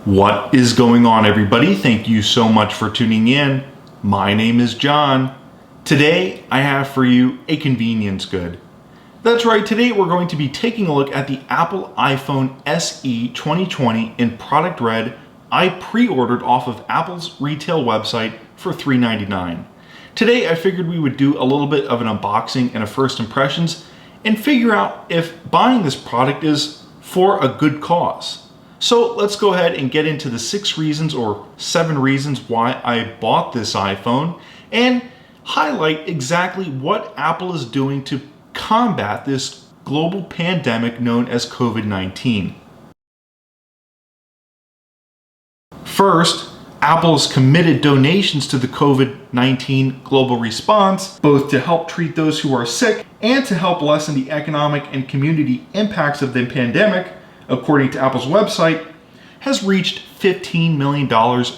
What is going on, everybody? Thank you so much for tuning in. My name is John. Today I have for you a convenience good. That's right, today we're going to be taking a look at the Apple iPhone SE 2020 in product red. I pre-ordered off of Apple's retail website for $3.99. Today I figured we would do a little bit of an unboxing and a first impressions and figure out if buying this product is for a good cause. So let's go ahead and get into the 6 reasons or 7 reasons why I bought this iPhone and highlight exactly what Apple is doing to combat this global pandemic known as COVID-19. First, Apple's committed donations to the COVID-19 global response, both to help treat those who are sick and to help lessen the economic and community impacts of the pandemic, according to Apple's website, has reached $15 million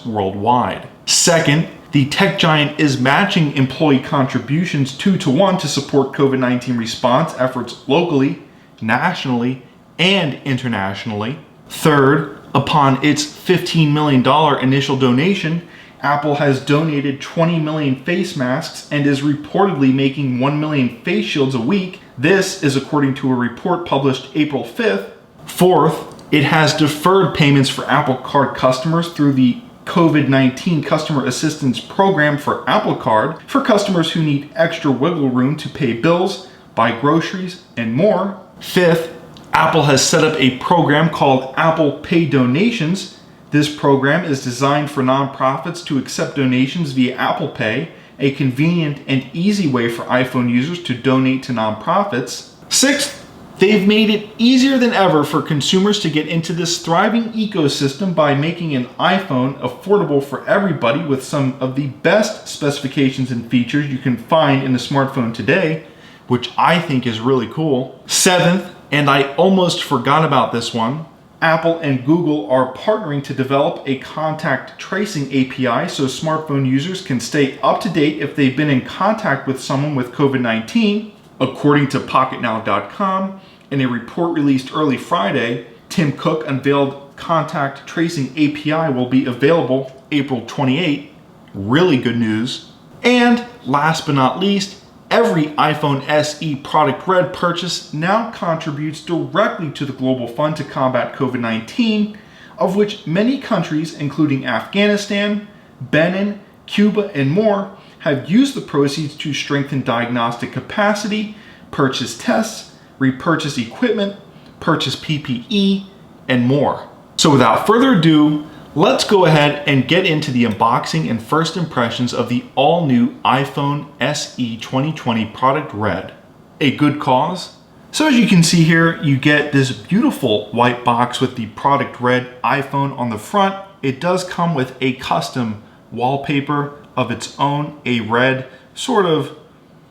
worldwide. Second, the tech giant is matching employee contributions 2-to-1 to support COVID-19 response efforts locally, nationally, and internationally. Third, upon its $15 million initial donation, Apple has donated 20 million face masks and is reportedly making 1 million face shields a week. This is according to a report published April 5th. Fourth, it has deferred payments for Apple Card customers through the COVID-19 Customer Assistance Program for Apple Card for customers who need extra wiggle room to pay bills, buy groceries, and more. Fifth, Apple has set up a program called Apple Pay Donations. This program is designed for nonprofits to accept donations via Apple Pay, a convenient and easy way for iPhone users to donate to nonprofits. Sixth, they've made it easier than ever for consumers to get into this thriving ecosystem by making an iPhone affordable for everybody with some of the best specifications and features you can find in a smartphone today, which I think is really cool. Seventh, and I almost forgot about this one, Apple and Google are partnering to develop a contact tracing API so smartphone users can stay up to date if they've been in contact with someone with COVID-19. According to PocketNow.com, in a report released early Friday, Tim Cook unveiled contact tracing API will be available April 28. Really good news. And last but not least, every iPhone SE product red purchase now contributes directly to the global fund to combat COVID-19, of which many countries, including Afghanistan, Benin, Cuba, and more, have used the proceeds to strengthen diagnostic capacity, purchase tests, repurchase equipment, purchase PPE, and more. So without further ado, let's go ahead and get into the unboxing and first impressions of the all-new iPhone SE 2020 product red. A good cause? So as you can see here, you get this beautiful white box with the product red iPhone on the front. It does come with a custom wallpaper of its own, a red sort of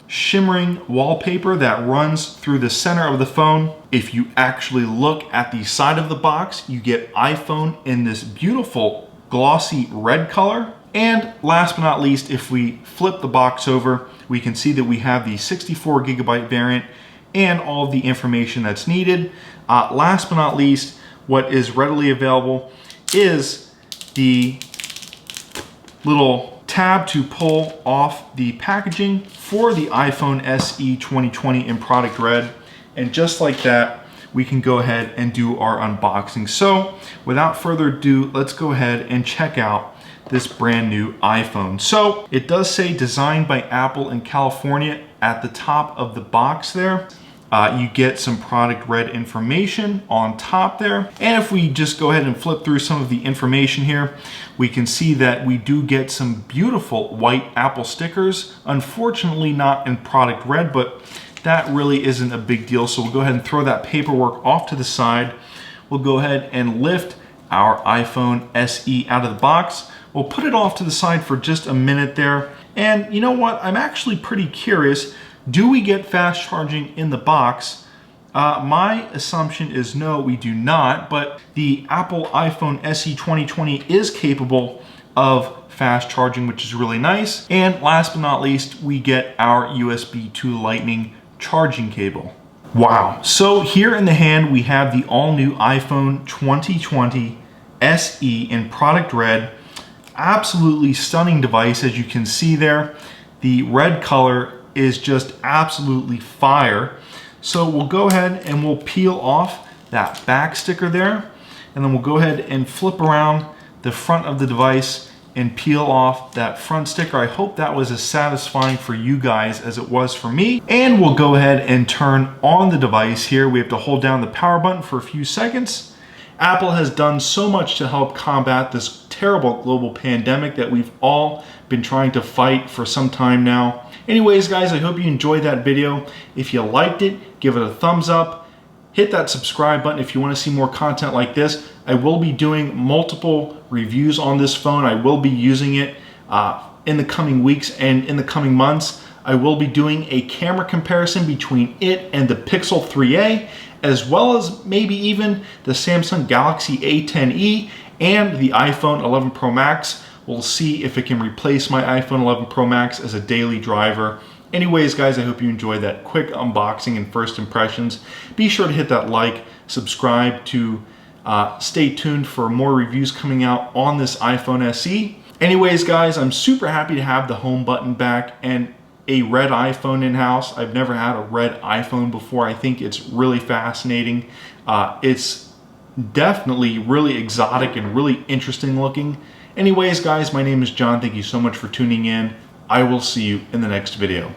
shimmering wallpaper that runs through the center of the phone. If you actually look at the side of the box, you get iPhone in this beautiful glossy red color. And last but not least, if we flip the box over, we can see that we have the 64 gigabyte variant and all of the information that's needed. Last but not least, what is readily available is the little tab to pull off the packaging for the iPhone SE 2020 in product red. And just like that, we can go ahead and do our unboxing. So without further ado, let's go ahead and check out this brand new iPhone. So it does say designed by Apple in California at the top of the box there. You get some product red information on top there. And if we just go ahead and flip through some of the information here, we can see that we do get some beautiful white Apple stickers. Unfortunately not in product red, but that really isn't a big deal. So we'll go ahead and throw that paperwork off to the side. We'll go ahead and lift our iPhone SE out of the box. We'll put it off to the side for just a minute there. And you know what? I'm actually pretty curious. Do we get fast charging in the box? My assumption is no, we do not, but the Apple iPhone SE 2020 is capable of fast charging, which is really nice. And last but not least, we get our USB to Lightning charging cable. Wow. So here in the hand, we have the all new iPhone 2020 SE in product red. Absolutely stunning device, as you can see there. The red color is just absolutely fire. So we'll go ahead and we'll peel off that back sticker there, and then we'll go ahead and flip around the front of the device and peel off that front sticker. I hope that was as satisfying for you guys as it was for me. And we'll go ahead and turn on the device here. We have to hold down the power button for a few seconds. Apple has done so much to help combat this terrible global pandemic that we've all been trying to fight for some time now. Anyways, guys, I hope you enjoyed that video. If you liked it, give it a thumbs up. Hit that subscribe button if you want to see more content like this. I will be doing multiple reviews on this phone. I will be using it in the coming weeks and in the coming months. I will be doing a camera comparison between it and the Pixel 3a, as well as maybe even the Samsung Galaxy A10e and the iPhone 11 Pro Max. We'll see if it can replace my iPhone 11 Pro Max as a daily driver. Anyways, guys, I hope you enjoyed that quick unboxing and first impressions. Be sure to hit that like, subscribe to stay tuned for more reviews coming out on this iPhone SE. Anyways, guys, I'm super happy to have the home button back and a red iPhone in-house. I've never had a red iPhone before. I think it's really fascinating. It's definitely really exotic and really interesting looking. Anyways, guys, my name is John. Thank you so much for tuning in. I will see you in the next video.